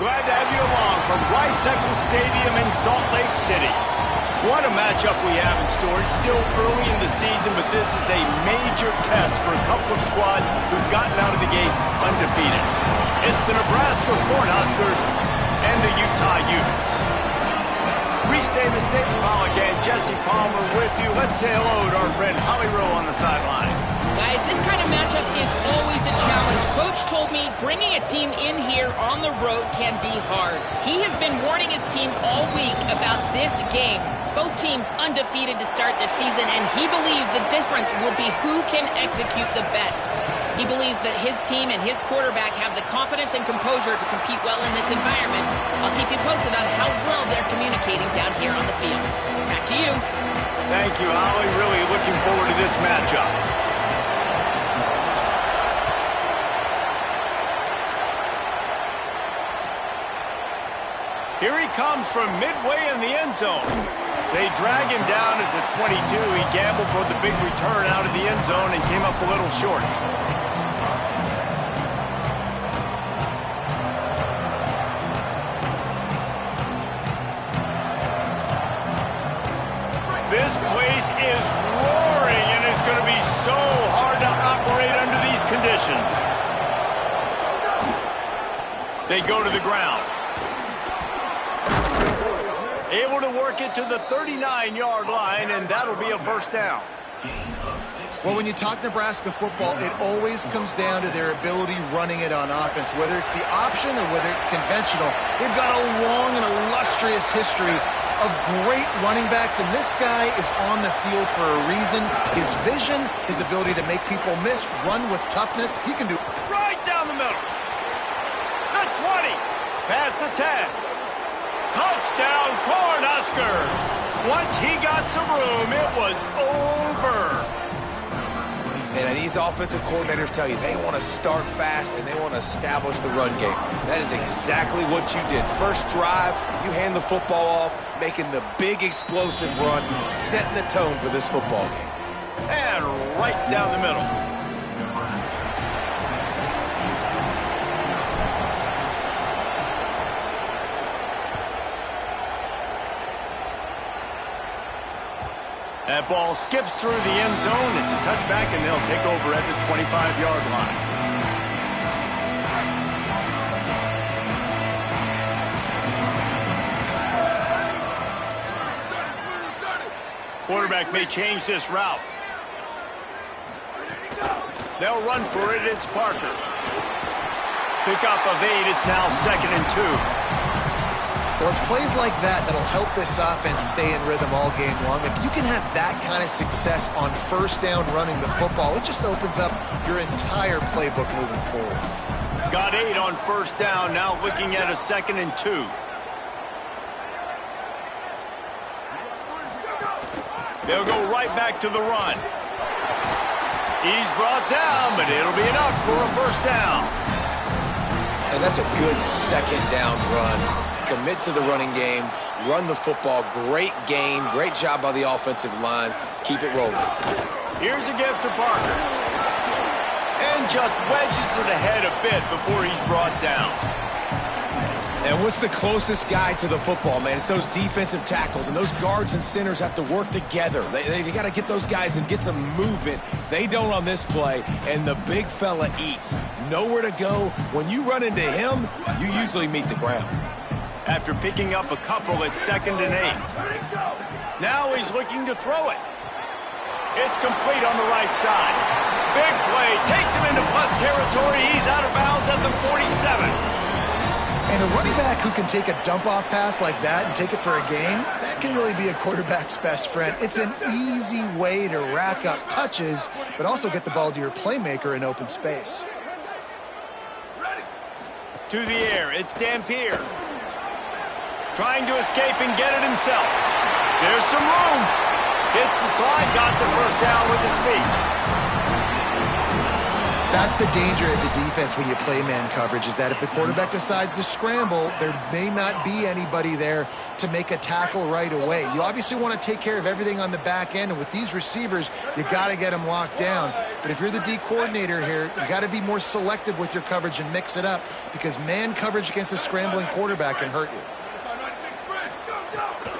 Glad to have you along from Rice-Eccles Stadium in Salt Lake City. What a matchup we have in store. It's still early in the season, but this is a major test for a couple of squads who've gotten out of the gate undefeated. It's the Nebraska Cornhuskers and the Utah Utes. Reese Davis, David Pollock, and Jesse Palmer with you. Let's say hello to our friend Holly Rowe on the sideline. Guys, this kind of matchup is always a challenge. Coach told me bringing a team in here on the road can be hard. He has been warning his team all week about this game. Both teams undefeated to start this season, and he believes the difference will be who can execute the best. He believes that his team and his quarterback have the confidence and composure to compete well in this environment. I'll keep you posted on how well they're communicating down here on the field. Back to you. Thank you, Holly. Really looking forward to this matchup. Here he comes from midway in the end zone. They drag him down at the 22. He gambled for the big return out of the end zone and came up a little short. This place is roaring, and it's going to be so hard to operate under these conditions. They go to the ground. Able to work it to the 39-yard line, and that'll be a first down. Well, when you talk Nebraska football, it always comes down to their ability running it on offense, whether it's the option or whether it's conventional. They've got a long and illustrious history of great running backs, and this guy is on the field for a reason. His vision, his ability to make people miss, run with toughness, he can do right down the middle. The 20, past the 10. Touchdown, Cornhuskers! Once he got some room, it was over. And these offensive coordinators tell you they want to start fast and they want to establish the run game. That is exactly what you did. First drive, you hand the football off, making the big explosive run, setting the tone for this football game. And right down the middle. That ball skips through the end zone. It's a touchback, and they'll take over at the 25-yard line. Quarterback may change this route. They'll run for it. It's Parker. Pickup of 8. It's now 2nd and 2. Well, it's plays like that that'll help this offense stay in rhythm all game long. If you can have that kind of success on first down running the football, it just opens up your entire playbook moving forward. Got 8 on first down, now looking at a 2nd and 2. They'll go right back to the run. He's brought down, but it'll be enough for a first down. And that's a good second down run. Commit to the running game, run the football, great gain, great job by the offensive line. Keep it rolling. Here's a gift to Parker. And just wedges it ahead a bit before he's brought down. And what's the closest guy to the football, man? It's those defensive tackles, and those guards and centers have to work together. They got to get those guys and get some movement. They don't on this play, and the big fella eats. Nowhere to go. When you run into him, you usually meet the ground. After picking up a couple at 2nd and 8. Now he's looking to throw it. It's complete on the right side. Big play. Takes him into plus territory. He's out of bounds at the 47. And a running back who can take a dump-off pass like that and take it for a gain, that can really be a quarterback's best friend. It's an easy way to rack up touches, but also get the ball to your playmaker in open space. To the air. It's Dampier. Trying to escape and get it himself. There's some room. Hits the slide, got the first down with his feet. That's the danger as a defense when you play man coverage, is that if the quarterback decides to scramble, there may not be anybody there to make a tackle right away. You obviously want to take care of everything on the back end, and with these receivers, you got to get them locked down. But if you're the D coordinator here, you got to be more selective with your coverage and mix it up, because man coverage against a scrambling quarterback can hurt you.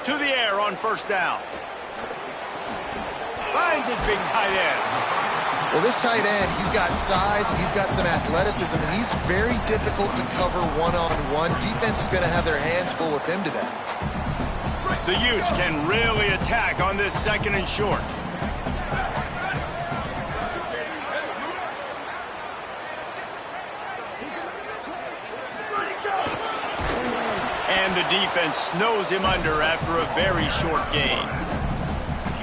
To the air on first down. Finds his big tight end. Well, this tight end, he's got size and he's got some athleticism, and he's very difficult to cover one-on-one. Defense is going to have their hands full with him today. The Utes can really attack on this second and short. And the defense snows him under after a very short gain.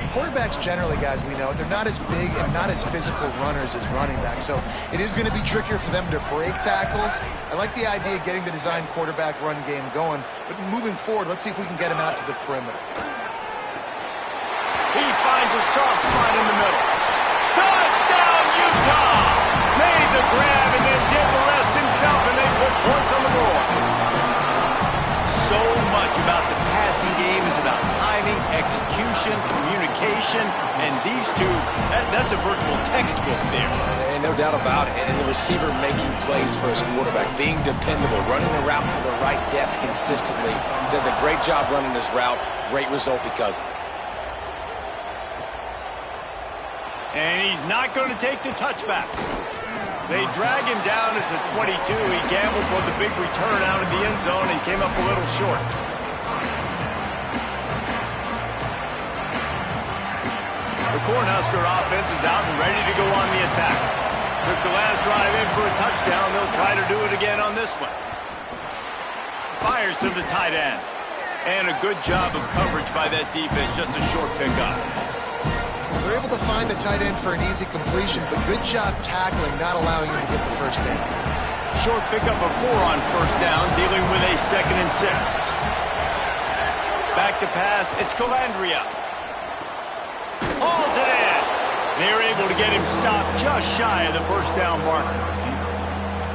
Quarterbacks generally, guys, we know, they're not as big and not as physical runners as running backs, so it is going to be trickier for them to break tackles. I like the idea of getting the design quarterback run game going, but moving forward, let's see if we can get him out to the perimeter. He finds a soft spot in the middle. Touchdown, Utah! Made the grab and then did the rest himself, and they put points on the board. So much about the passing game is about timing, execution, communication, and these two, that's a virtual textbook there. And no doubt about it. And the receiver making plays for his quarterback, being dependable, running the route to the right depth consistently. Does a great job running his route. Great result because of it. And he's not going to take the touchback. They drag him down at the 22. He gambled for the big return out of the end zone and came up a little short. The Cornhusker offense is out and ready to go on the attack. Took the last drive in for a touchdown. They'll try to do it again on this one. Fires to the tight end. And a good job of coverage by that defense. Just a short pickup. They're able to find the tight end for an easy completion, but good job tackling, not allowing him to get the first down. Short pickup of 4 on first down, dealing with a 2nd and 6. Back to pass, it's Calandria. Hauls it in. They're able to get him stopped just shy of the first down marker.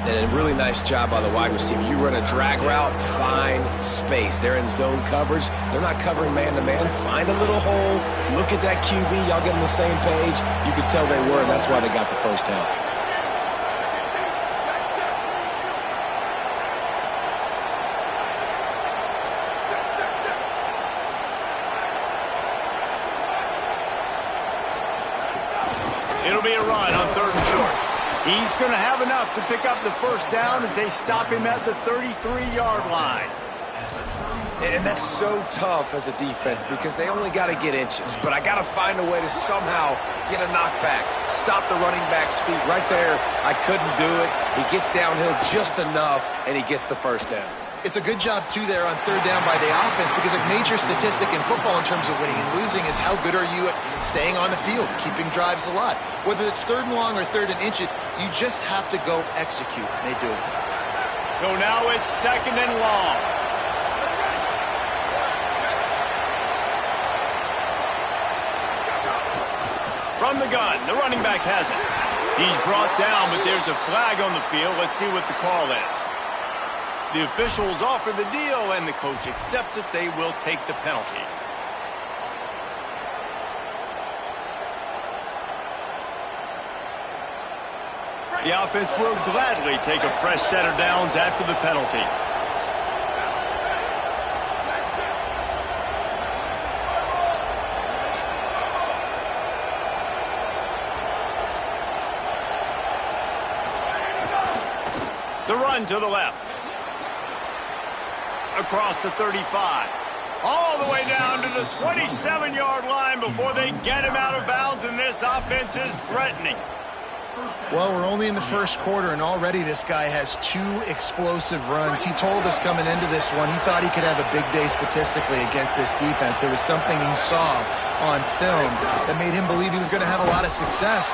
And a really nice job by the wide receiver. You run a drag route, find space. They're in zone coverage. They're not covering man-to-man. Find a little hole. Look at that QB. Y'all get on the same page. You could tell they were, and that's why they got the first down. It'll be a run on 3rd and short. He's going to have enough to pick up the first down as they stop him at the 33-yard line. And that's so tough as a defense because they only got to get inches. But I got to find a way to somehow get a knockback, stop the running back's feet. Right there, I couldn't do it. He gets downhill just enough, and he gets the first down. It's a good job, too, there on 3rd down by the offense, because a major statistic in football in terms of winning and losing is how good are you at staying on the field, keeping drives alive. Whether it's 3rd and long or 3rd and inches, you just have to go execute, and they do it. So now it's 2nd and long. From the gun, the running back has it. He's brought down, but there's a flag on the field. Let's see what the call is. The officials offer the deal, and the coach accepts it. They will take the penalty. The offense will gladly take a fresh set of downs after the penalty. The run to the left. Across the 35. All the way down to the 27-yard line before they get him out of bounds, and this offense is threatening. Well, we're only in the first quarter, and already this guy has 2 explosive runs. He told us coming into this one he thought he could have a big day statistically against this defense. There was something he saw on film that made him believe he was going to have a lot of success.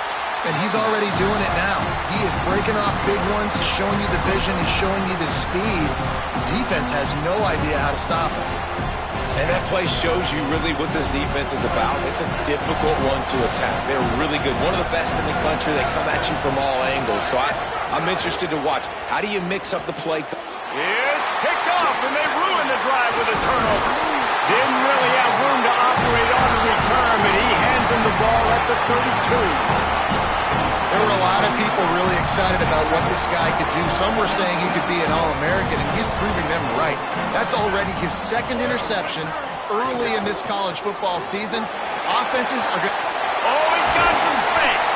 And he's already doing it now. He is breaking off big ones. He's showing you the vision. He's showing you the speed. The defense has no idea how to stop him. And that play shows you really what this defense is about. It's a difficult one to attack. They're really good. One of the best in the country. They come at you from all angles. So I'm interested to watch. How do you mix up the play? It's picked off, and they ruined the drive with a turnover. Didn't really have room to operate on the return, but he hands him the ball at the 32. There were a lot of people really excited about what this guy could do. Some were saying he could be an All-American, and he's proving them right. That's already his second interception early in this college football season. Offenses are good. Oh, he's got some space.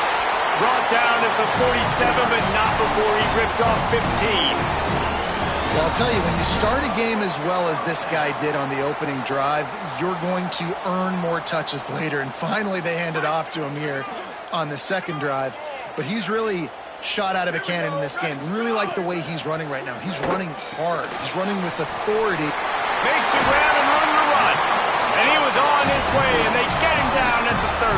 Brought down at the 47, but not before he ripped off 15. Well, I'll tell you, when you start a game as well as this guy did on the opening drive, you're going to earn more touches later. And finally, they hand it off to him here on the second drive. But he's really shot out of a cannon in this game. Really like the way he's running right now. He's running hard. He's running with authority. Makes a grab and room to run. And he was on his way, and they get him down at the 30.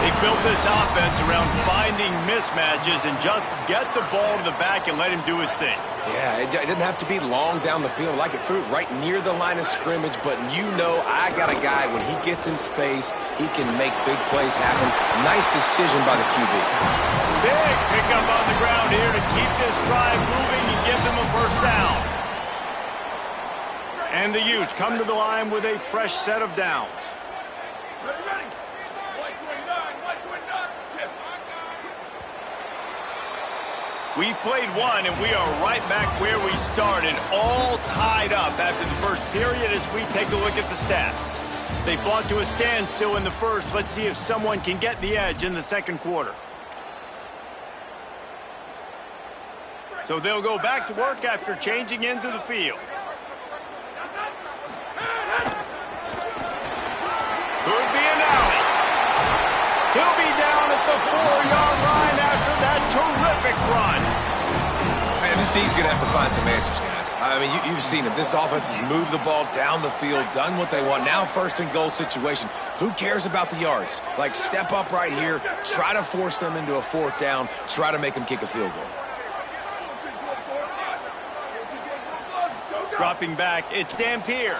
They built this offense around finding mismatches and just get the ball to the back and let him do his thing. Yeah, it didn't have to be long down the field. Like it threw it right near the line of scrimmage, but you know I got a guy, when he gets in space, he can make big plays happen. Nice decision by the QB. Big pickup on the ground here to keep this drive moving and give them a first down. And the Utes come to the line with a fresh set of downs. Ready. 129, shift. We've played one, and we are right back where we started, all tied up after the first period as we take a look at the stats. They fought to a standstill in the first. Let's see if someone can get the edge in the second quarter. So they'll go back to work after changing into the field. Could be an alley. He'll be down at the 4-yard line after that terrific run. Man, this D's going to have to find some answers, guys. I mean, you've seen him. This offense has moved the ball down the field, done what they want. Now first and goal situation. Who cares about the yards? Like, step up right here, try to force them into a fourth down, try to make them kick a field goal. Dropping back, it's Dampier.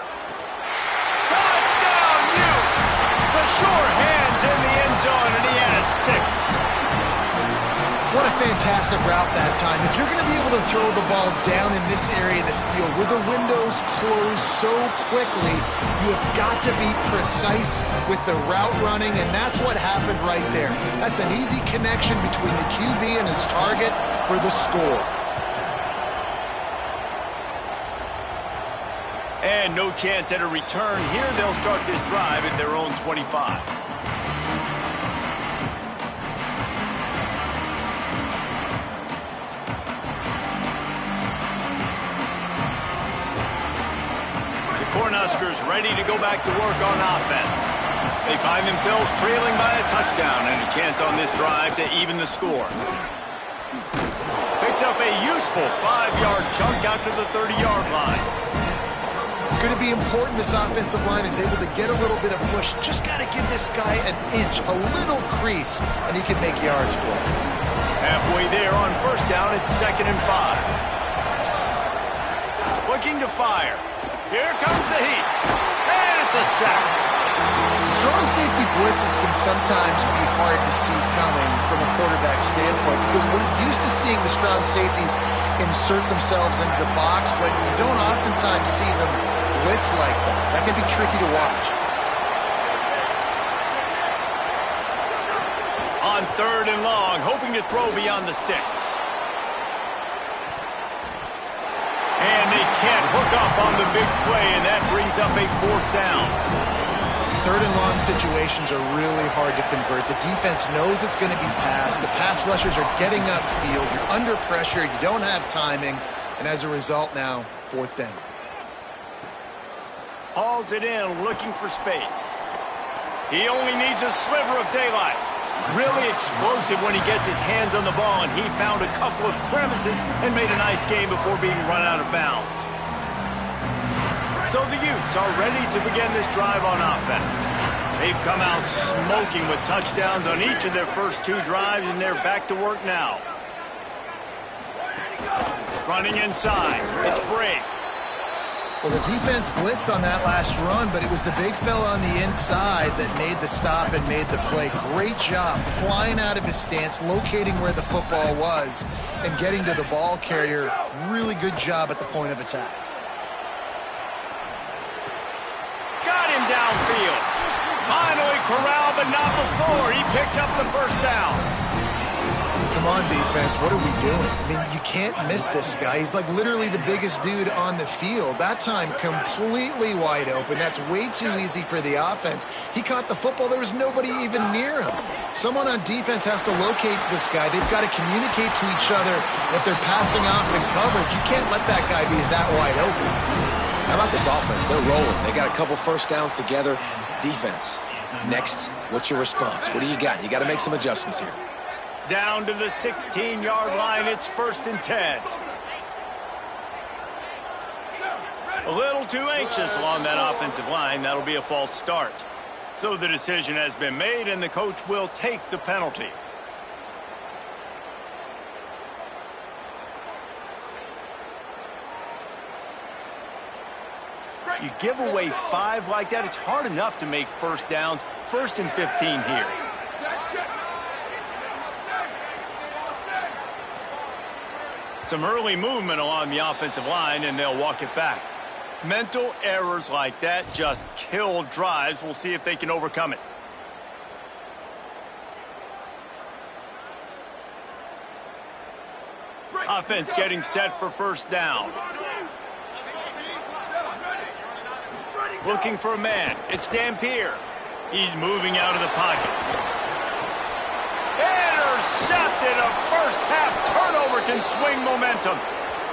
Touchdown, Utes! The sure hands in the end zone, and he has 6. What a fantastic route that time. If you're going to be able to throw the ball down in this area of the field where the windows close so quickly, you have got to be precise with the route running, and that's what happened right there. That's an easy connection between the QB and his target for the score. And no chance at a return here. They'll start this drive at their own 25. The Cornhuskers ready to go back to work on offense. They find themselves trailing by a touchdown and a chance on this drive to even the score. Picks up a useful 5-yard chunk out to the 30-yard line. It's going to be important this offensive line is able to get a little bit of push. Just got to give this guy an inch, a little crease, and he can make yards for it. Halfway there on first down, it's 2nd and 5. Looking to fire. Here comes the heat. And it's a sack. Strong safety blitzes can sometimes be hard to see coming from a quarterback standpoint because we're used to seeing the strong safeties insert themselves into the box, but you don't oftentimes see them blitz like that. That can be tricky to watch. On 3rd and long, hoping to throw beyond the sticks. And they can't hook up on the big play, and that brings up a 4th down. 3rd and long situations are really hard to convert. The defense knows it's going to be passed. The pass rushers are getting upfield. You're under pressure. You don't have timing. And as a result now, 4th down. Hauls it in, looking for space. He only needs a sliver of daylight. Really explosive when he gets his hands on the ball, and he found a couple of crevices and made a nice game before being run out of bounds. So the Utes are ready to begin this drive on offense. They've come out smoking with touchdowns on each of their first 2 drives, and they're back to work now. Running inside, it's Brake. Well, the defense blitzed on that last run, but it was the big fella on the inside that made the stop and made the play. Great job flying out of his stance, locating where the football was, and getting to the ball carrier. Really good job at the point of attack. Got him downfield. Finally corralled, but not before. He picked up the first down. Come on, defense, what are we doing? I mean, you can't miss this guy. He's like literally the biggest dude on the field. That time, completely wide open. That's way too easy for the offense. He caught the football. There was nobody even near him. Someone on defense has to locate this guy. They've got to communicate to each other if they're passing off in coverage. You can't let that guy be that wide open. How about this offense? They're rolling. They got a couple first downs together. Defense, next, what's your response? What do you got? You got to make some adjustments here. Down to the 16-yard line. It's 1st and 10. A little too anxious along that offensive line. That'll be a false start. So the decision has been made, and the coach will take the penalty. You give away 5 like that, it's hard enough to make first downs. 1st and 15 here. Some early movement along the offensive line, and they'll walk it back. Mental errors like that just kill drives. We'll see if they can overcome it. Offense getting set for first down. Looking for a man. It's Dampier. He's moving out of the pocket. Intercepted. A first half turnover can swing momentum.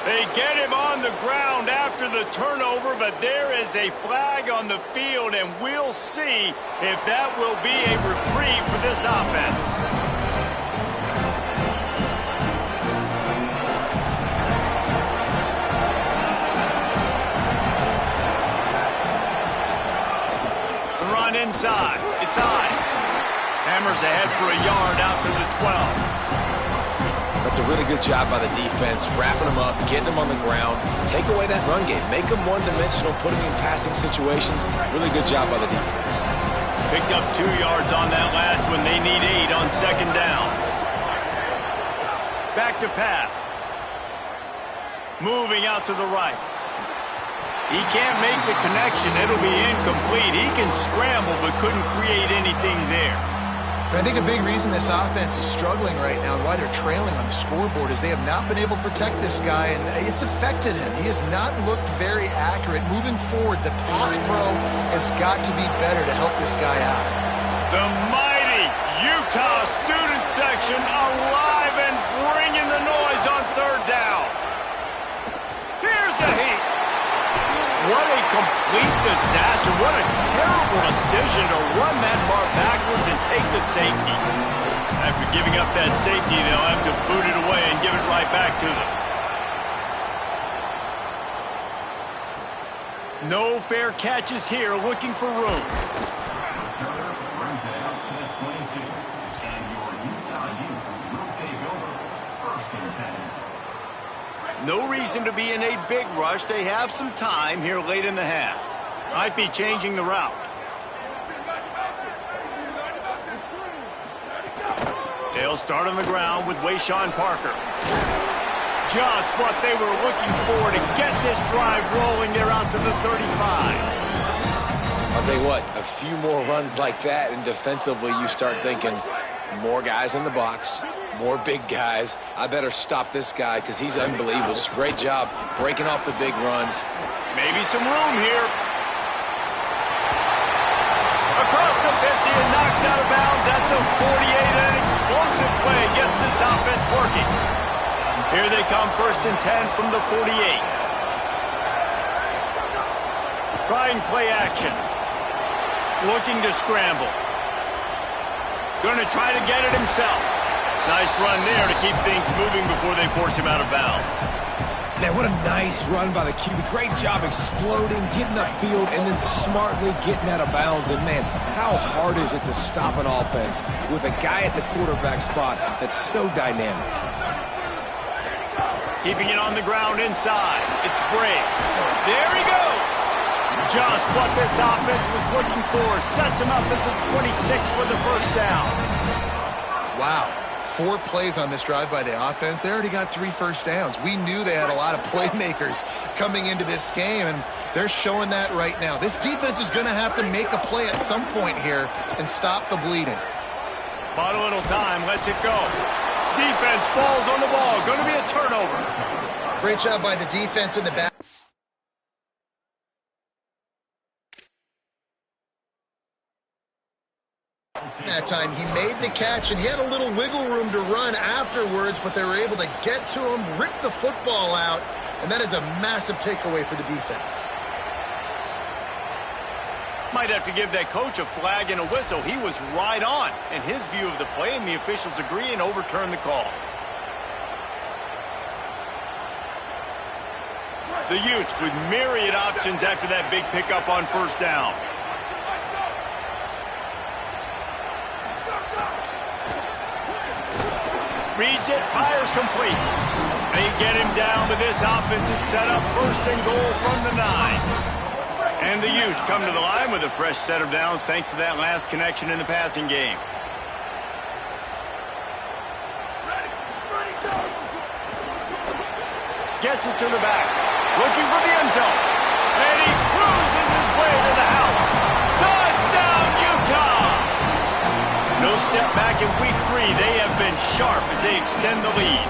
They get him on the ground after the turnover, but there is a flag on the field, and we'll see if that will be a reprieve for this offense. The run inside. It's Ives. Hammers ahead for a yard out to the 12. That's a really good job by the defense, wrapping them up, getting them on the ground, take away that run game, make them one-dimensional, put them in passing situations. Really good job by the defense. Picked up 2 yards on that last one. They need 8 on 2nd down. Back to pass. Moving out to the right. He can't make the connection. It'll be incomplete. He can scramble, but couldn't create anything there. I think a big reason this offense is struggling right now and why they're trailing on the scoreboard is they have not been able to protect this guy, and it's affected him. He has not looked very accurate. Moving forward, the pass pro has got to be better to help this guy out. The mighty Utah student section alive and bringing the noise on 3rd down. Here's a heat. What a complete disaster. What a terrible decision to run that far backwards and take the safety. After giving up that safety, they'll have to boot it away and give it right back to them. No fair catches here, looking for room. No reason to be in a big rush. They have some time here late in the half. Might be changing the route. They'll start on the ground with Wayshawn Parker. Just what they were looking for to get this drive rolling. They're out to the 35. I'll tell you what, a few more runs like that, and defensively you start thinking more guys in the box, more big guys. I better stop this guy because he's unbelievable. Just great job breaking off the big run. Maybe some room here. Across the 50 and knocked out of bounds at the 48. An explosive play gets this offense working. Here they come, 1st and 10 from the 48. Trying play action. Looking to scramble. Going to try to get it himself. Nice run there to keep things moving before they force him out of bounds. Man, what a nice run by the QB. Great job exploding, getting upfield, and then smartly getting out of bounds. And, man, how hard is it to stop an offense with a guy at the quarterback spot that's so dynamic? Keeping it on the ground inside. It's Bray. There he goes. Just what this offense was looking for. Sets him up at the 26 for the first down. Wow. 4 plays on this drive by the offense. They already got 3 first downs. We knew they had a lot of playmakers coming into this game, and they're showing that right now. This defense is going to have to make a play at some point here and stop the bleeding. But a little time, lets it go. Defense falls on the ball. Going to be a turnover. Great job by the defense in the back. That time he made the catch, and he had a little wiggle room to run afterwards, but they were able to get to him, rip the football out, and that is a massive takeaway for the defense. Might have to give that coach a flag and a whistle. He was right on in his view of the play, and the officials agree and overturn the call. The Utes with myriad options after that big pickup on first down. Reads it, fires complete. They get him down, but this offense is set up first and goal from the 9. And the Utes come to the line with a fresh set of downs thanks to that last connection in the passing game. Gets it to the back. Looking for the end zone. And he cruises his way to the house. Touchdown, Utah! No step back in week 3. They have been sharp as they extend the lead.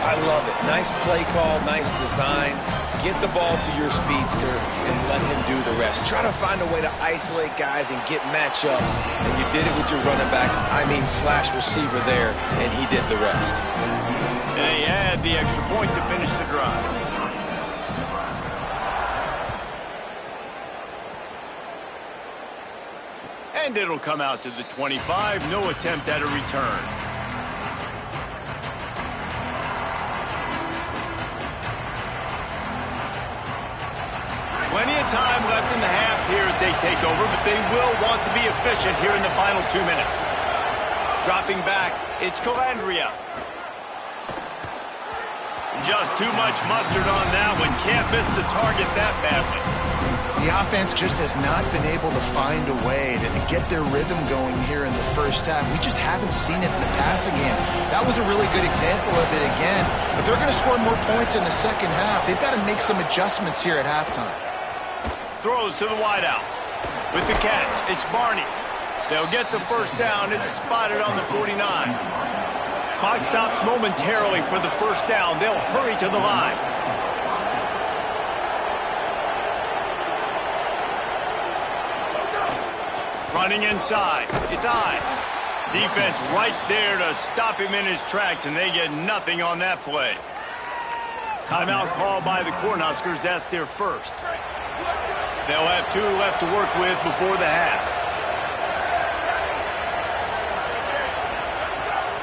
I love it. Nice play call, nice design. Get the ball to your speedster and let him do the rest. Try to find a way to isolate guys and get matchups, and you did it with your running back, slash receiver there, and he did the rest. And they had the extra point to finish the drive. And it'll come out to the 25. No attempt at a return. Plenty of time left in the half here as they take over, but they will want to be efficient here in the final 2 minutes. Dropping back, it's Calandria. Just too much mustard on that one. Can't miss the target that badly. The offense just has not been able to find a way to get their rhythm going here in the first half. We just haven't seen it in the passing game. That was a really good example of it again. If they're going to score more points in the second half, they've got to make some adjustments here at halftime. Throws to the wideout. With the catch, it's Barney. They'll get the first down. It's spotted on the 49. Clock stops momentarily for the first down. They'll hurry to the line. Running inside. It's Ives. Defense right there to stop him in his tracks, and they get nothing on that play. Timeout called by the Cornhuskers. That's their first. They'll have 2 left to work with before the half.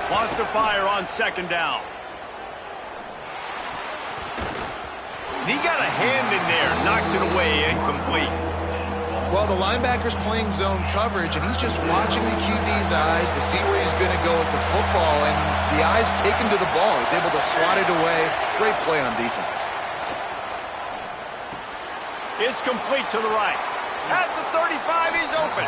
Wants to fire on second down. He got a hand in there, knocks it away, incomplete. Well, the linebacker's playing zone coverage, and he's just watching the QB's eyes to see where he's going to go with the football, and the eyes take him to the ball. He's able to swat it away. Great play on defense. It's complete to the right. At the 35, he's open.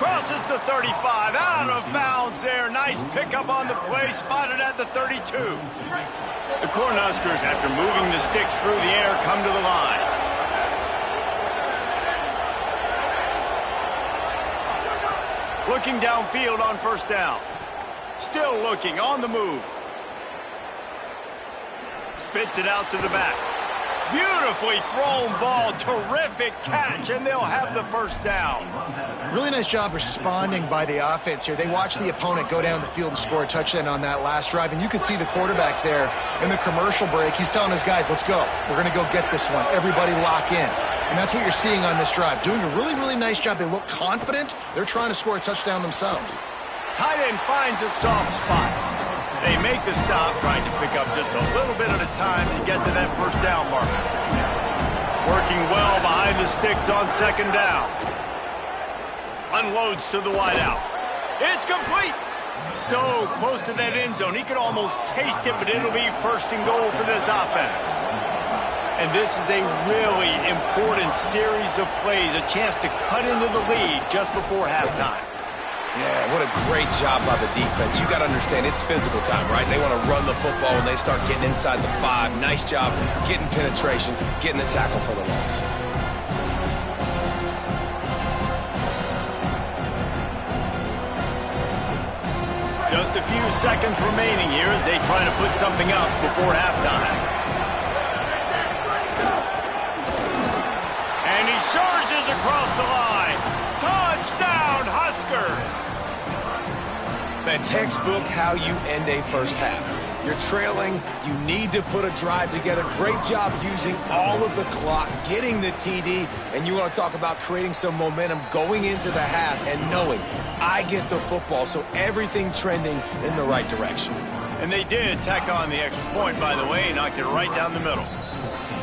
Crosses the 35, out of bounds there. Nice pickup on the play, spotted at the 32. The Cornhuskers, after moving the sticks through the air, come to the line. Looking downfield on first down. Still looking, on the move. Spits it out to the back. Beautifully thrown ball, terrific catch, and they'll have the first down. Really nice job responding by the offense here. They watched the opponent go down the field and score a touchdown on that last drive, and you can see the quarterback there in the commercial break. He's telling his guys, let's go. We're going to go get this one. Everybody lock in. And that's what you're seeing on this drive. Doing a really, really nice job. They look confident. They're trying to score a touchdown themselves. Tight end finds a soft spot. They make the stop, trying to pick up just a little bit at a time to get to that first down marker. Working well behind the sticks on second down. Unloads to the wideout. It's complete. So close to that end zone. He could almost taste it, but it'll be first and goal for this offense. And this is a really important series of plays, a chance to cut into the lead just before halftime. Yeah, what a great job by the defense. You got to understand, it's physical time, right? They want to run the football when they start getting inside the 5. Nice job getting penetration, getting the tackle for the loss. Just a few seconds remaining here as they try to put something up before halftime. And he surges across the line. Touchdown, Huskers! Man, textbook how you end a first half. You're trailing. You need to put a drive together. Great job using all of the clock, getting the TD, and you want to talk about creating some momentum going into the half and knowing I get the football, so everything trending in the right direction. And they did tack on the extra point, by the way, knocked it right down the middle.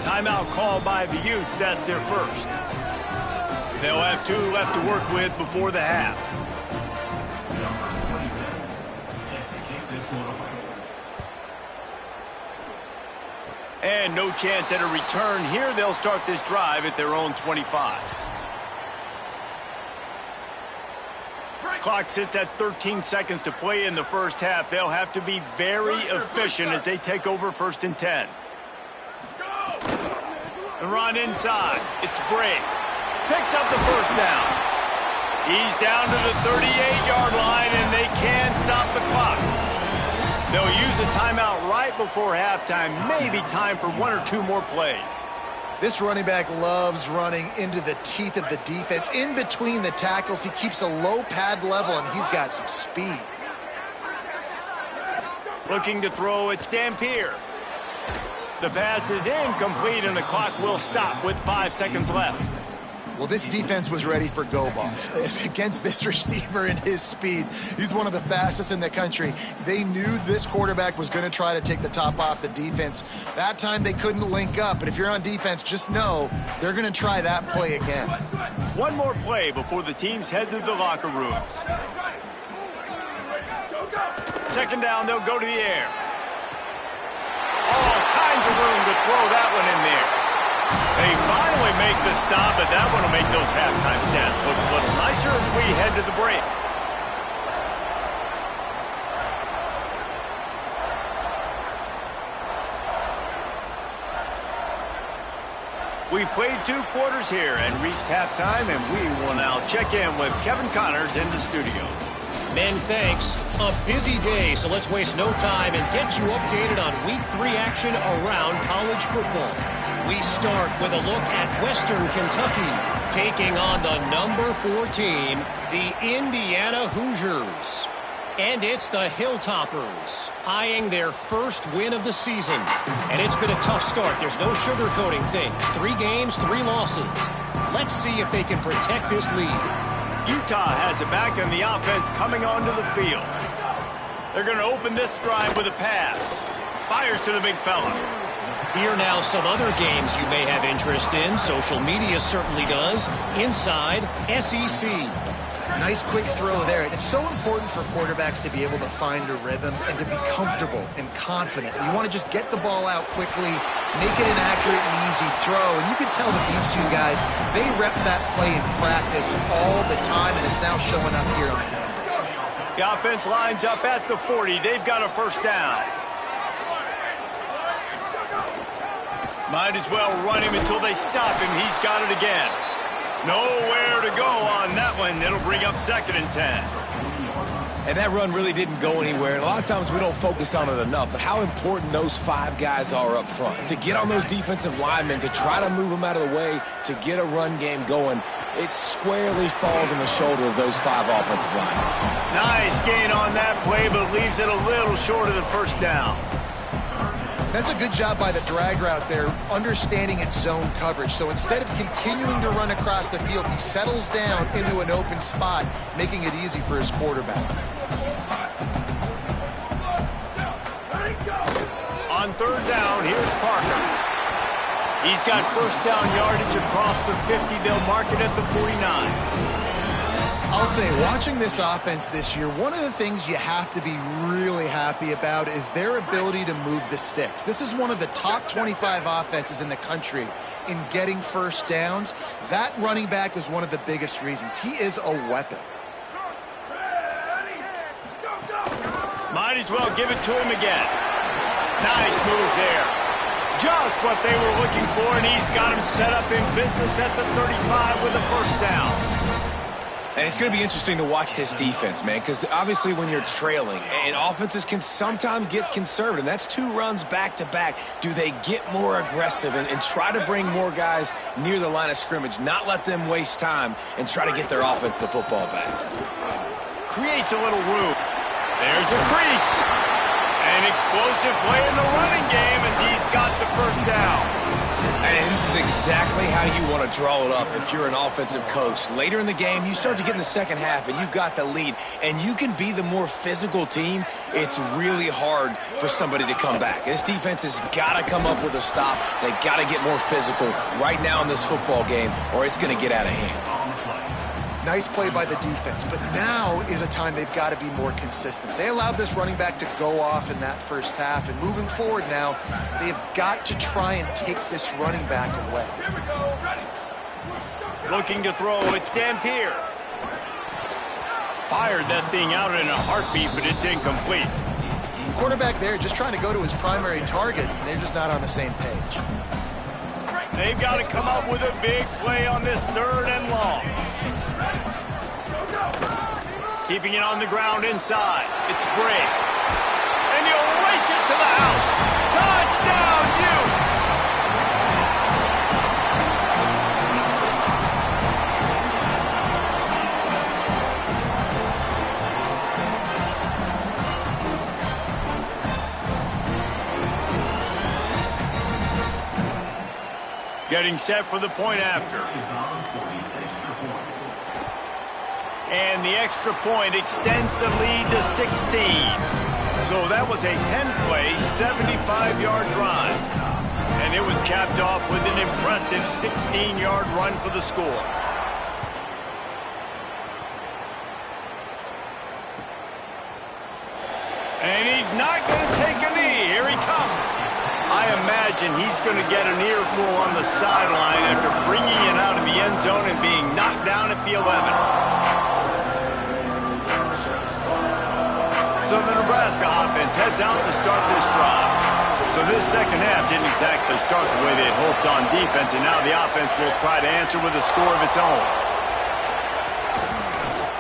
Timeout called by the Utes. That's their first. They'll have 2 left to work with before the half. And no chance at a return here. They'll start this drive at their own 25. Clock sits at 13 seconds to play in the first half. They'll have to be very efficient as they take over first and 10. The run inside. It's Bray. Picks up the first down. He's down to the 38-yard line, and they can stop the clock. They'll use a timeout right before halftime. Maybe time for 1 or 2 more plays. This running back loves running into the teeth of the defense. In between the tackles, he keeps a low pad level, and he's got some speed. Looking to throw, it's Dampier. The pass is incomplete, and the clock will stop with 5 seconds left. Well, this defense was ready for go balls against this receiver and his speed. He's one of the fastest in the country. They knew this quarterback was going to try to take the top off the defense. That time they couldn't link up, but if you're on defense, just know they're going to try that play again. 1 more play before the teams head to the locker rooms. Second down, they'll go to the air. All kinds of room to throw that one in there. They finally make the stop, but that one will make those halftime stats look a little nicer as we head to the break. We've played 2 quarters here and reached halftime, and we will now check in with Kevin Connors in the studio. Men, thanks. A busy day, so let's waste no time and get you updated on Week 3 action around college football. We start with a look at Western Kentucky, taking on the number 4 team, the Indiana Hoosiers. And it's the Hilltoppers, eyeing their first win of the season. And it's been a tough start. There's no sugarcoating things. 3 games, 3 losses. Let's see if they can protect this lead. Utah has it back, and the offense coming onto the field. They're going to open this drive with a pass. Fires to the big fella. Here now some other games you may have interest in. Social media certainly does. Inside SEC. Nice quick throw there. It's so important for quarterbacks to be able to find a rhythm and to be comfortable and confident. You want to just get the ball out quickly, make it an accurate and easy throw. And you can tell that these 2 guys, they rep that play in practice all the time, and it's now showing up here on the field. The offense lines up at the 40. They've got a first down. Might as well run him until they stop him. He's got it again. Nowhere to go on that one. It'll bring up 2nd and 10. And that run really didn't go anywhere. And a lot of times we don't focus on it enough, but how important those 5 guys are up front. To get on those defensive linemen, to try to move them out of the way, to get a run game going, it squarely falls on the shoulder of those 5 offensive linemen. Nice gain on that play, but leaves it a little short of the first down. That's a good job by the drag route there, understanding its zone coverage. So instead of continuing to run across the field, he settles down into an open spot, making it easy for his quarterback. On 3rd down, here's Parker. He's got first down yardage across the 50. They'll mark it at the 49. I'll say, watching this offense this year, one of the things you have to be really happy about is their ability to move the sticks. This is one of the top 25 offenses in the country in getting first downs. That running back is one of the biggest reasons. He is a weapon. Might as well give it to him again. Nice move there. Just what they were looking for, and he's got him set up in business at the 35 with a first down. And it's going to be interesting to watch this defense, man, because obviously when you're trailing, and offenses can sometimes get conservative. That's 2 runs back-to-back. Do they get more aggressive and try to bring more guys near the line of scrimmage, not let them waste time, and try to get their offense the football back? Creates a little room. There's a crease. An explosive play in the running game as he's got the first down. And this is exactly how you want to draw it up if you're an offensive coach. Later in the game, you start to get in the second half, and you've got the lead, and you can be the more physical team. It's really hard for somebody to come back. This defense has got to come up with a stop. They got to get more physical right now in this football game, or it's going to get out of hand. Nice play by the defense, but now is a time they've got to be more consistent. They allowed this running back to go off in that first half, and moving forward now, they've got to try and take this running back away. Looking to throw, it's Dampier. Fired that thing out in a heartbeat, but it's incomplete. The quarterback there just trying to go to his primary target, and they're just not on the same page. They've got to come up with a big play on this 3rd and long. Keeping it on the ground inside. It's Bray. And he'll race it to the house. Touchdown, Utes! Getting set for the point after. And the extra point extends the lead to 16. So that was a 10-play, 75-yard drive. And it was capped off with an impressive 16-yard run for the score. And he's not going to take a knee. Here he comes. I imagine he's going to get an earful on the sideline after bringing it out of the end zone and being knocked down at the 11. So the Nebraska offense heads out to start this drive. So this second half didn't exactly start the way they had hoped on defense, and now the offense will try to answer with a score of its own.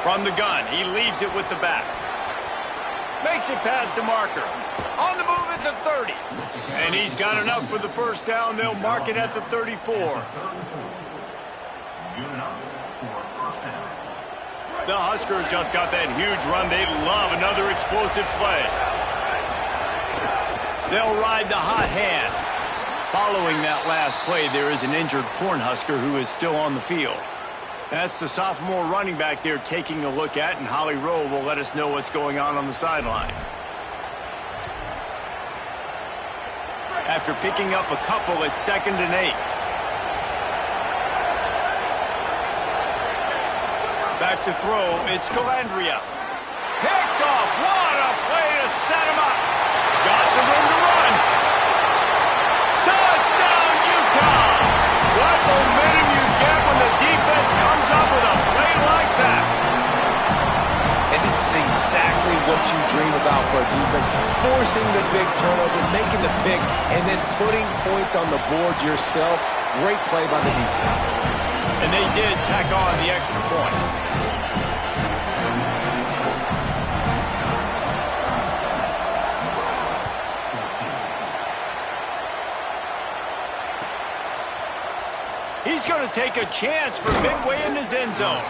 From the gun, he leaves it with the back. Makes it past the marker. On the move at the 30. And he's got enough for the first down. They'll mark it at the 34. The Huskers just got that huge run. They love another explosive play. They'll ride the hot hand. Following that last play, there is an injured Cornhusker who is still on the field. That's the sophomore running back they're taking a look at, and Holly Rowe will let us know what's going on the sideline. After picking up a couple, it's 2nd and 8. Back to throw, it's Calandria. Picked off, what a play to set him up. Got some room to run. Touchdown, Utah! What momentum you get when the defense comes up with a play like that. And this is exactly what you dream about for a defense. Forcing the big turnover, making the pick, and then putting points on the board yourself. Great play by the defense. And they did tack on the extra point. He's going to take a chance for midway in his end zone.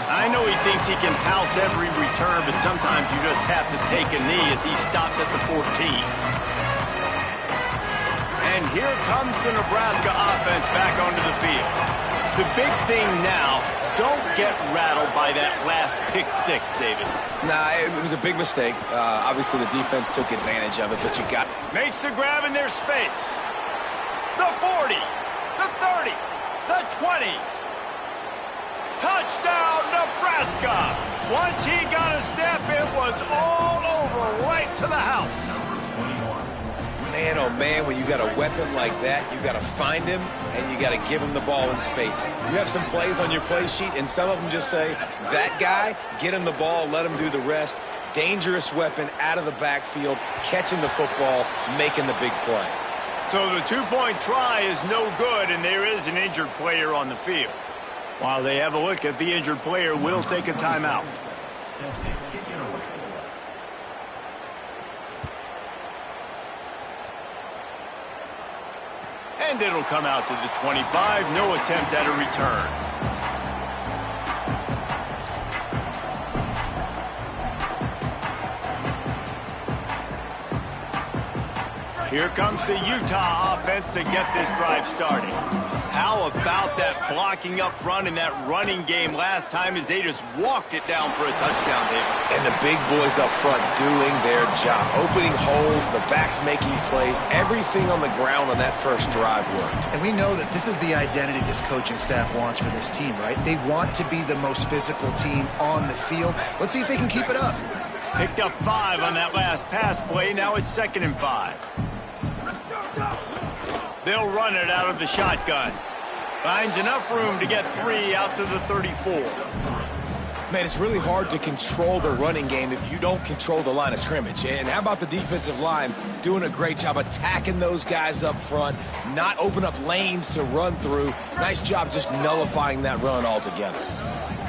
I know he thinks he can house every return, but sometimes you just have to take a knee as he stopped at the 14. And here comes the Nebraska offense back onto the field. The big thing now, don't get rattled by that last pick 6, David. Nah, it was a big mistake. Obviously, the defense took advantage of it, but you got... Makes the grab in their space. The 40, the 30, the 20. Touchdown, Nebraska! Once he got a step, it was all over, right to the house. Man, oh man, when you got a weapon like that, you got to find him and you got to give him the ball in space. You have some plays on your play sheet, and some of them just say, that guy, get him the ball, let him do the rest. Dangerous weapon out of the backfield, catching the football, making the big play. So the two-point try is no good, and there is an injured player on the field. While they have a look at the injured player, will take a timeout. And it'll come out to the 25. No attempt at a return. Here comes the Utah offense to get this drive started. How about that blocking up front and that running game last time as they just walked it down for a touchdown, David? And the big boys up front doing their job. Opening holes, the backs making plays. Everything on the ground on that first drive worked. And we know that this is the identity this coaching staff wants for this team, right? They want to be the most physical team on the field. Let's see if they can keep it up. Picked up 5 on that last pass play. Now it's 2nd and 5. They'll run it out of the shotgun. Finds enough room to get 3 out to the 34. Man, it's really hard to control the running game if you don't control the line of scrimmage. And how about the defensive line doing a great job attacking those guys up front, not open up lanes to run through. Nice job just nullifying that run altogether.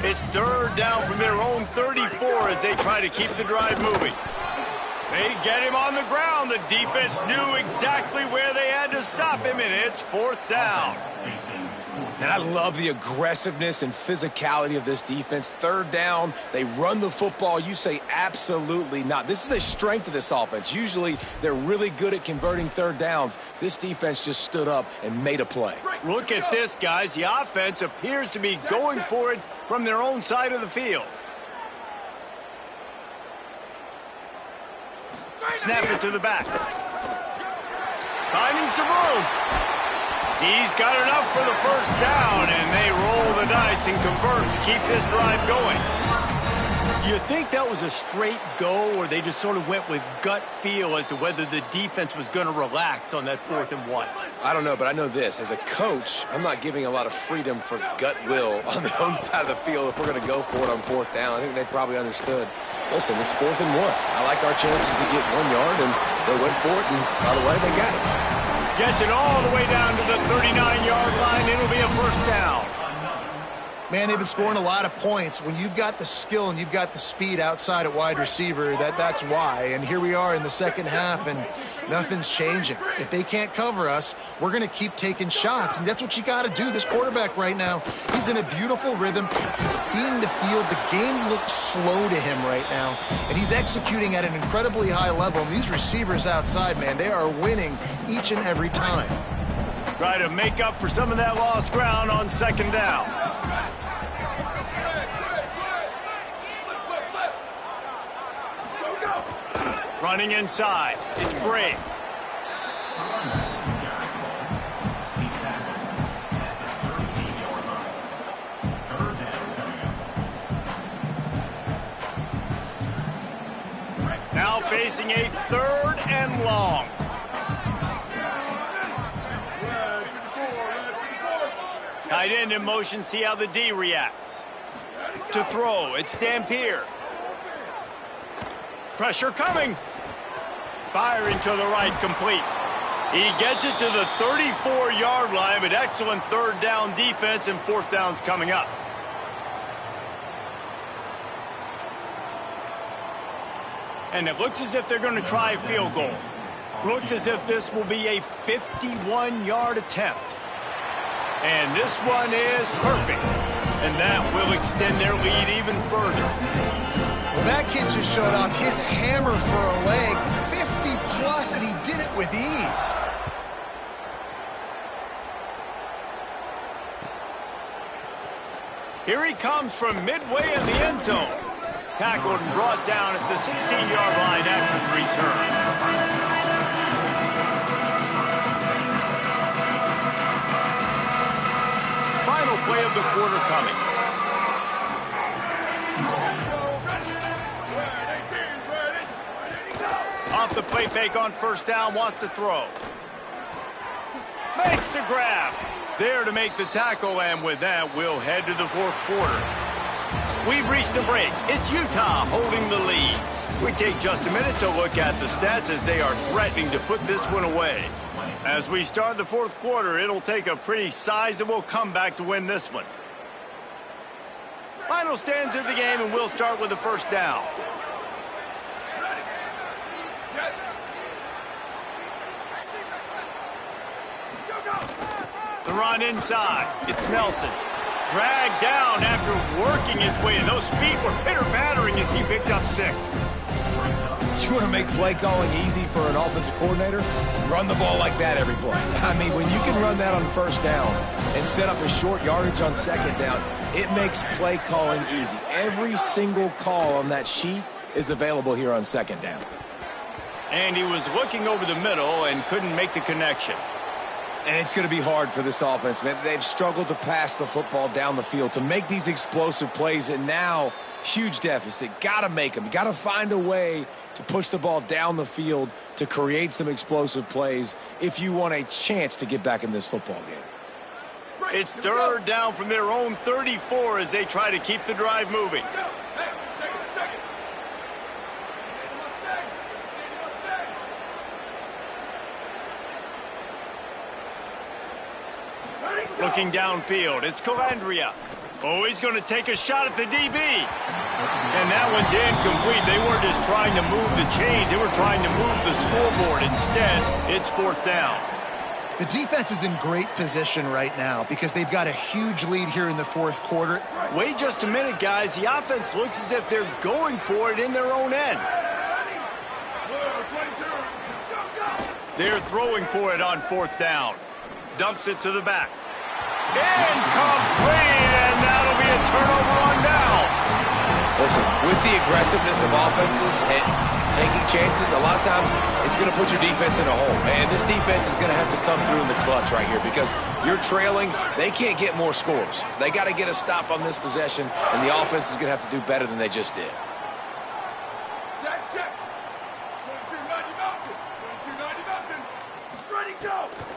It's 3rd down from their own 34 as they try to keep the drive moving. They get him on the ground. The defense knew exactly where they had to stop him, and it's 4th down. And I love the aggressiveness and physicality of this defense. 3rd down, they run the football. You say absolutely not. This is a strength of this offense. Usually they're really good at converting 3rd downs. This defense just stood up and made a play. Look at this, guys. The offense appears to be going for it from their own side of the field. Snap it to the back. Finding some room. He's got enough for the 1st down, and they roll the dice and convert to keep this drive going. Do you think that was a straight go, or they just sort of went with gut feel as to whether the defense was going to relax on that 4th and 1? I don't know, but I know this. As a coach, I'm not giving a lot of freedom for gut will on the own side of the field if we're going to go for it on 4th down. I think they probably understood. Listen, it's 4th and 1. I like our chances to get 1 yard, and they went for it, and by the way, they got it. Gets it all the way down to the 39-yard line. It'll be a 1st down. Man, they've been scoring a lot of points. When you've got the skill and you've got the speed outside at wide receiver, that's why. And here we are in the 2nd half, and nothing's changing. If they can't cover us, we're going to keep taking shots, and that's what you got to do. This quarterback right now, he's in a beautiful rhythm. He's seeing the field. The game looks slow to him right now, and he's executing at an incredibly high level. And these receivers outside, man, they are winning each and every time. Try to make up for some of that lost ground on 2nd down. Running inside. It's Bray. Now facing a 3rd and long. Tight end in motion, see how the D reacts. To throw, it's Dampier. Pressure coming. Firing to the right, complete. He gets it to the 34-yard line, but excellent 3rd down defense, and 4th down's coming up. And it looks as if they're going to try a field goal. Looks as if this will be a 51-yard attempt. And this one is perfect. And that will extend their lead even further. Well, that kid just showed off his hammer for a leg, 50-plus, and he did it with ease. Here he comes from midway in the end zone. Tackled and brought down at the 16-yard line after the return. Final play of the quarter coming. The play fake on first down, wants to throw. Makes the grab. There to make the tackle, and with that, we'll head to the fourth quarter. We've reached a break. It's Utah holding the lead. We take just a minute to look at the stats as they are threatening to put this one away. As we start the fourth quarter, it'll take a pretty sizable comeback to win this one. Final stands of the game, and we'll start with the first down. The run inside. It's Nelson. Dragged down after working his way, and those feet were pitter-pattering as he picked up 6. You want to make play calling easy for an offensive coordinator? Run the ball like that every play. I mean, when you can run that on first down and set up a short yardage on second down, it makes play calling easy. Every single call on that sheet is available here on second down. And he was looking over the middle and couldn't make the connection. And it's going to be hard for this offense, man. They've struggled to pass the football down the field to make these explosive plays, and now huge deficit. Got to make them. Got to find a way to push the ball down the field to create some explosive plays if you want a chance to get back in this football game. It's third down from their own 34 as they try to keep the drive moving. Looking downfield, it's Calandria. Oh, he's going to take a shot at the DB. And that one's incomplete. They weren't just trying to move the chains. They were trying to move the scoreboard. Instead, it's fourth down. The defense is in great position right now because they've got a huge lead here in the fourth quarter. Wait just a minute, guys. The offense looks as if they're going for it in their own end. They're throwing for it on fourth down. Dumps it to the back. Incomplete, and that'll be a turnover on downs. Listen, with the aggressiveness of offenses and taking chances, a lot of times it's going to put your defense in a hole. And this defense is going to have to come through in the clutch right here because you're trailing. They can't get more scores. They got to get a stop on this possession, and the offense is going to have to do better than they just did.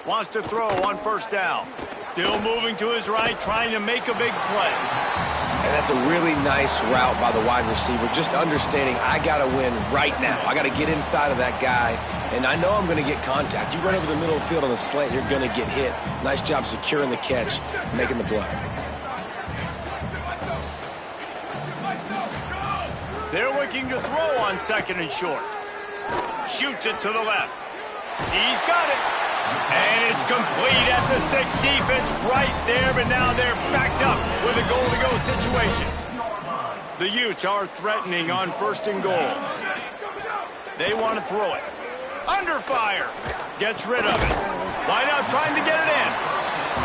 Wants to throw on first down. Still moving to his right, trying to make a big play. And that's a really nice route by the wide receiver, just understanding I got to win right now. I got to get inside of that guy, and I know I'm going to get contact. You run over the middle of the field on a slant, you're going to get hit. Nice job securing the catch, making the play. They're looking to throw on second and short. Shoots it to the left. He's got it. And it's complete at the 6. Defense right there, but now they're backed up with a goal-to-go situation. The Utes are threatening on first and goal. They want to throw it. Under fire. Gets rid of it. Line out trying to get it in.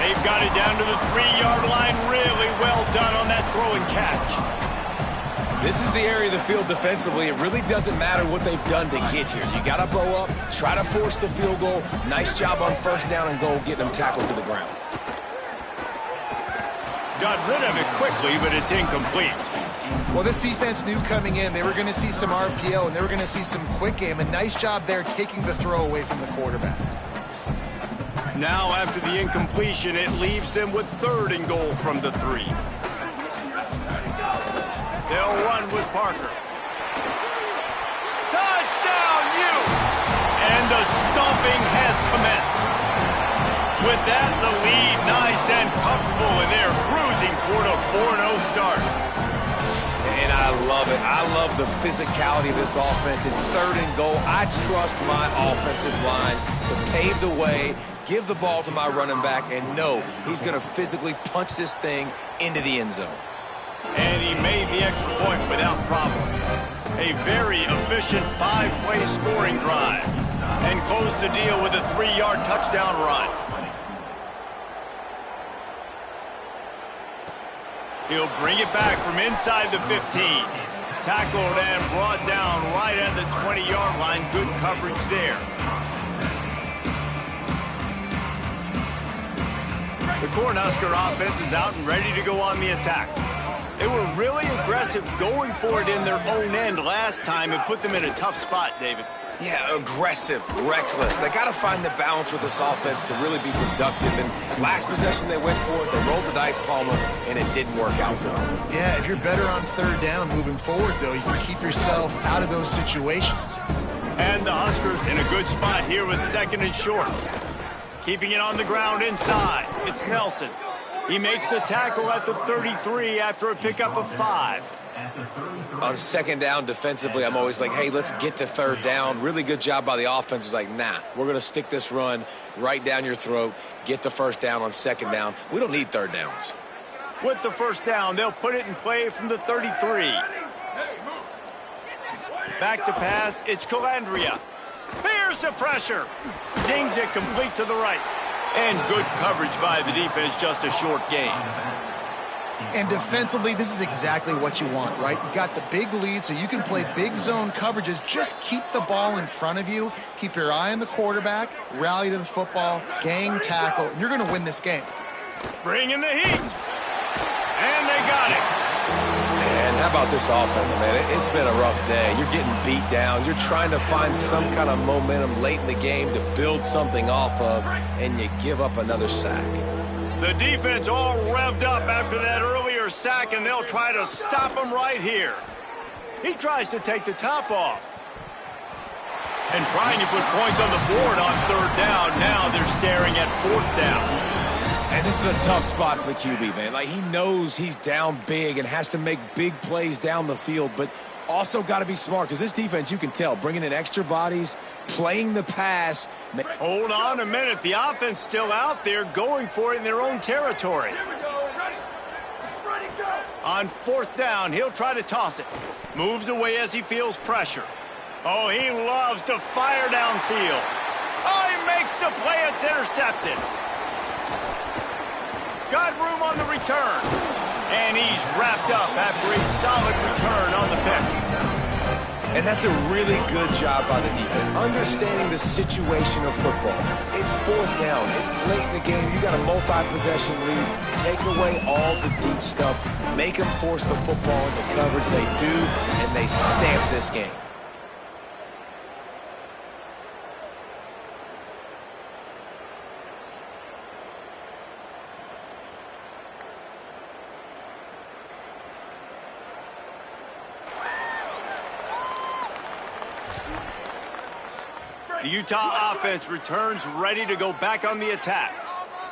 They've got it down to the 3-yard line. Really well done on that throw and catch. This is the area of the field defensively. It really doesn't matter what they've done to get here. You got to bow up, try to force the field goal. Nice job on first down and goal, getting them tackled to the ground. Got rid of it quickly, but it's incomplete. Well, this defense knew coming in they were going to see some RPO and they were going to see some quick game. A nice job there taking the throw away from the quarterback. Now, after the incompletion, it leaves them with third and goal from the 3. They'll run with Parker. Touchdown, Utes! And the stomping has commenced. With that, the lead nice and comfortable, and they're cruising toward a 4-0 start. And I love it. I love the physicality of this offense. It's third and goal. I trust my offensive line to pave the way, give the ball to my running back, and know he's going to physically punch this thing into the end zone. And he made the extra point without problem. A very efficient 5-play scoring drive. And closed the deal with a 3-yard touchdown run. He'll bring it back from inside the 15. Tackled and brought down right at the 20-yard line. Good coverage there. The Cornhusker offense is out and ready to go on the attack. They were really aggressive going for it in their own end last time and put them in a tough spot, David. Yeah, aggressive, reckless. They got to find the balance with this offense to really be productive. And last possession they went for it, they rolled the dice, Palmer, and it didn't work out for them. Yeah, if you're better on third down moving forward, though, you can keep yourself out of those situations. And the Huskers in a good spot here with second and short. Keeping it on the ground inside. It's Nelson. He makes the tackle at the 33 after a pickup of 5. On second down defensively, I'm always like, hey, let's get to third down. Really good job by the offense. It's like, nah, we're going to stick this run right down your throat, get the first down on second down. We don't need third downs. With the first down, they'll put it in play from the 33. Back to pass, it's Calandria. Here's the pressure. Zings it complete to the right. And good coverage by the defense, just a short gain. And defensively, this is exactly what you want, right? You got the big lead, so you can play big zone coverages. Just keep the ball in front of you. Keep your eye on the quarterback. Rally to the football. Gang tackle. And you're going to win this game. Bringing the heat. And they got it. And how about this offense, man? It's been a rough day. You're getting beat down. You're trying to find some kind of momentum late in the game to build something off of, and you give up another sack. The defense all revved up after that earlier sack, and they'll try to stop him right here. He tries to take the top off. And trying to put points on the board on third down. Now they're staring at fourth down. And this is a tough spot for the QB, man. Like, he knows he's down big and has to make big plays down the field, but also got to be smart, because this defense, you can tell, bringing in extra bodies, playing the pass. Hold on a minute. The offense still out there going for it in their own territory. On fourth down, he'll try to toss it. Moves away as he feels pressure. Oh, he loves to fire downfield. Oh, he makes the play. It's intercepted. Got room on the return. And he's wrapped up after a solid return on the pick. And that's a really good job by the defense, understanding the situation of football. It's fourth down. It's late in the game. You got a multi-possession lead. Take away all the deep stuff. Make them force the football into coverage. They do, and they stamp this game. The Utah offense returns ready to go back on the attack.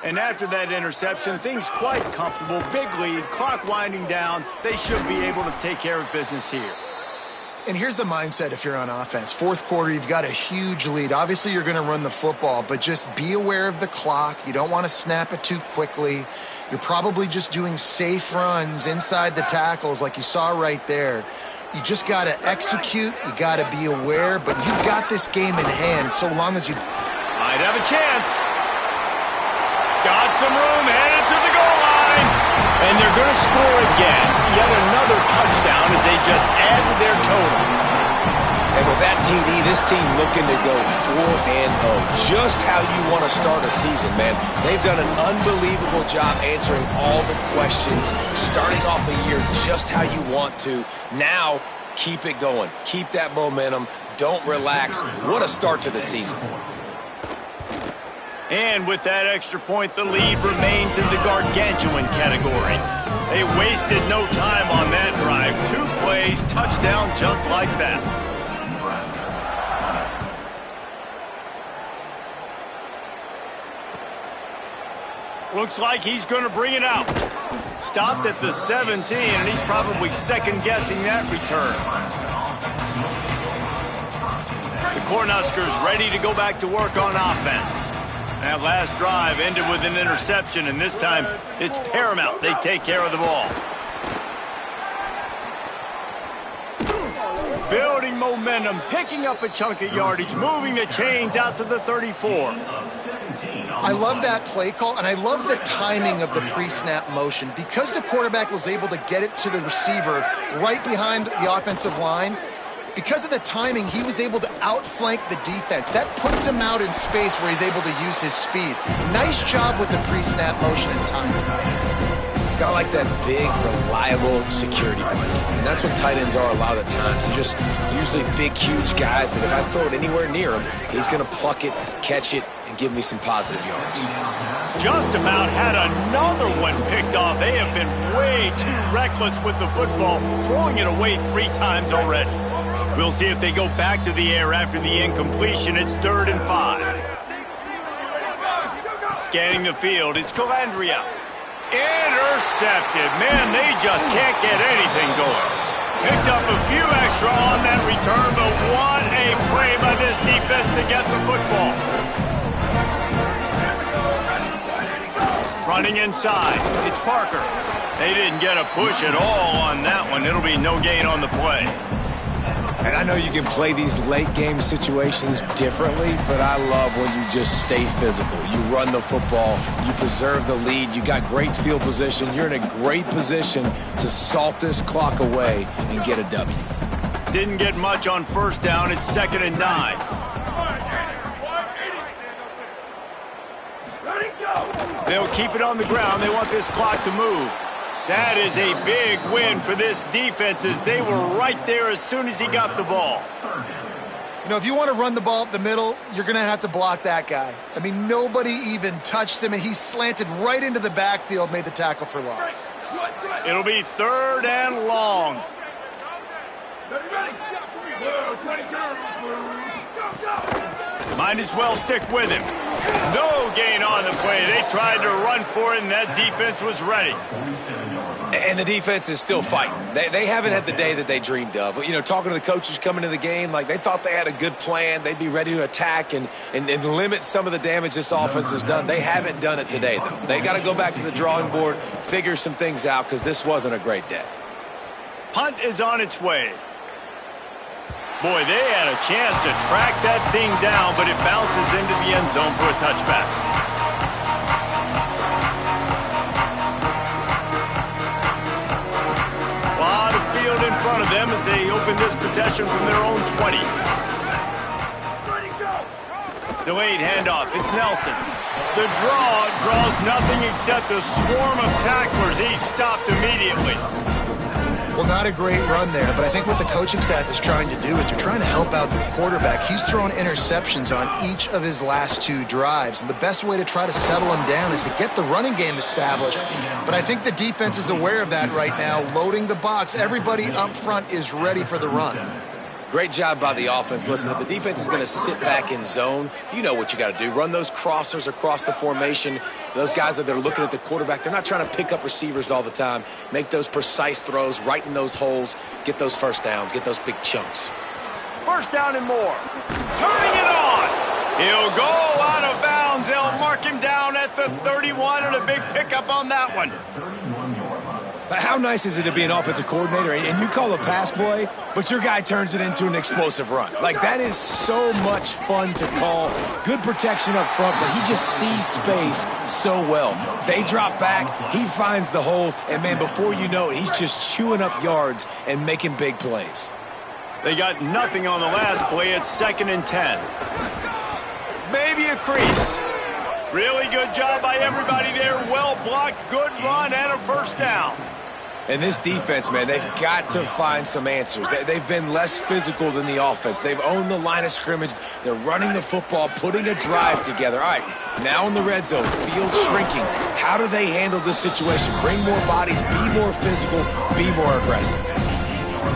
And after that interception, things quite comfortable. Big lead, clock winding down. They should be able to take care of business here. And here's the mindset if you're on offense. Fourth quarter, you've got a huge lead. Obviously, you're going to run the football, but just be aware of the clock. You don't want to snap it too quickly. You're probably just doing safe runs inside the tackles like you saw right there. You just got to execute. You got to be aware, but you've got this game in hand so long as you... Might have a chance. Got some room, headed to the goal line. And they're going to score again. Yet another touchdown as they just add to their total. And with that TD, this team looking to go 4-0. Just how you want to start a season, man. They've done an unbelievable job answering all the questions, starting off the year just how you want to. Now, keep it going. Keep that momentum. Don't relax. What a start to the season. And with that extra point, the lead remains in the gargantuan category. They wasted no time on that drive. 2 plays, touchdown just like that. Looks like he's going to bring it out. Stopped at the 17, and he's probably second-guessing that return. The Cornhuskers ready to go back to work on offense. That last drive ended with an interception, and this time it's paramount they take care of the ball. Building momentum, picking up a chunk of yardage, moving the chains out to the 34. I love that play call, and I love the timing of the pre-snap motion. Because the quarterback was able to get it to the receiver right behind the offensive line, because of the timing, he was able to outflank the defense. That puts him out in space where he's able to use his speed. Nice job with the pre-snap motion and timing. kind of like that big, reliable security blanket. And that's what tight ends are a lot of the times. They're just usually big, huge guys that if I throw it anywhere near him, he's going to pluck it, catch it, and give me some positive yards. Just about had another one picked off. They have been way too reckless with the football, throwing it away 3 times already. We'll see if they go back to the air after the incompletion. It's 3rd and 5. Scanning the field, it's Calandria. Intercepted. Man, they just can't get anything going. Picked up a few extra on that return, but what a play by this defense to get the football. Running inside, it's Parker. They didn't get a push at all on that one. It'll be no gain on the play. And I know you can play these late-game situations differently, but I love when you just stay physical. You run the football, you preserve the lead, you got great field position, you're in a great position to salt this clock away and get a W. Didn't get much on 1st down, it's 2nd and 9. They'll keep it on the ground, they want this clock to move. That is a big win for this defense as they were right there as soon as he got the ball. You know, if you want to run the ball up the middle, you're going to have to block that guy. I mean, nobody even touched him, and he slanted right into the backfield, made the tackle for loss. It'll be 3rd and long. Might as well stick with him. No gain on the play. They tried to run for it, and that defense was ready. And the defense is still fighting. They haven't had the day that they dreamed of. You know, talking to the coaches coming to the game, like they thought they had a good plan. They'd be ready to attack and limit some of the damage this offense has done. They haven't done it today, though. They got to go back to the drawing board, figure some things out, because this wasn't a great day. Punt is on its way. Boy, they had a chance to track that thing down, but it bounces into the end zone for a touchback. A lot of field in front of them as they open this possession from their own 20. Delayed handoff, it's Nelson. The draw draws nothing except a swarm of tacklers. He's stopped immediately. Well, not a great run there, but I think what the coaching staff is trying to do is they're trying to help out the quarterback. He's thrown interceptions on each of his last 2 drives, and the best way to try to settle him down is to get the running game established. But I think the defense is aware of that right now, loading the box. Everybody up front is ready for the run. Great job by the offense. Listen, if the defense is going to sit back in zone, you know what you got to do. Run those crossers across the formation. Those guys that are looking at the quarterback, they're not trying to pick up receivers all the time. Make those precise throws right in those holes. Get those 1st downs. Get those big chunks. 1st down and more. Turning it on. He'll go out of bounds. They'll mark him down at the 31 and a big pickup on that one. How nice is it to be an offensive coordinator and you call a pass play, but your guy turns it into an explosive run? Like, that is so much fun to call. Good protection up front, but he just sees space so well. They drop back, he finds the holes, and, man, before you know it, he's just chewing up yards and making big plays. They got nothing on the last play. It's 2nd and 10. Maybe a crease. Really good job by everybody there. Well blocked, good run, and a 1st down. And this defense, man, they've got to find some answers. They've been less physical than the offense. They've owned the line of scrimmage. They're running the football, putting a drive together. All right, now in the red zone, field shrinking. How do they handle this situation? Bring more bodies, be more physical, be more aggressive.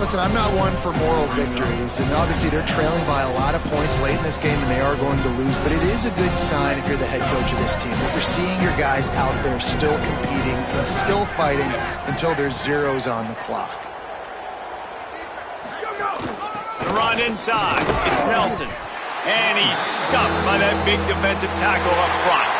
Listen, I'm not one for moral victories, and obviously they're trailing by a lot of points late in this game, and they are going to lose, but it is a good sign if you're the head coach of this team that you're seeing your guys out there still competing and still fighting until there's zeros on the clock. The run inside, it's Nelson, and he's stuffed by that big defensive tackle up front.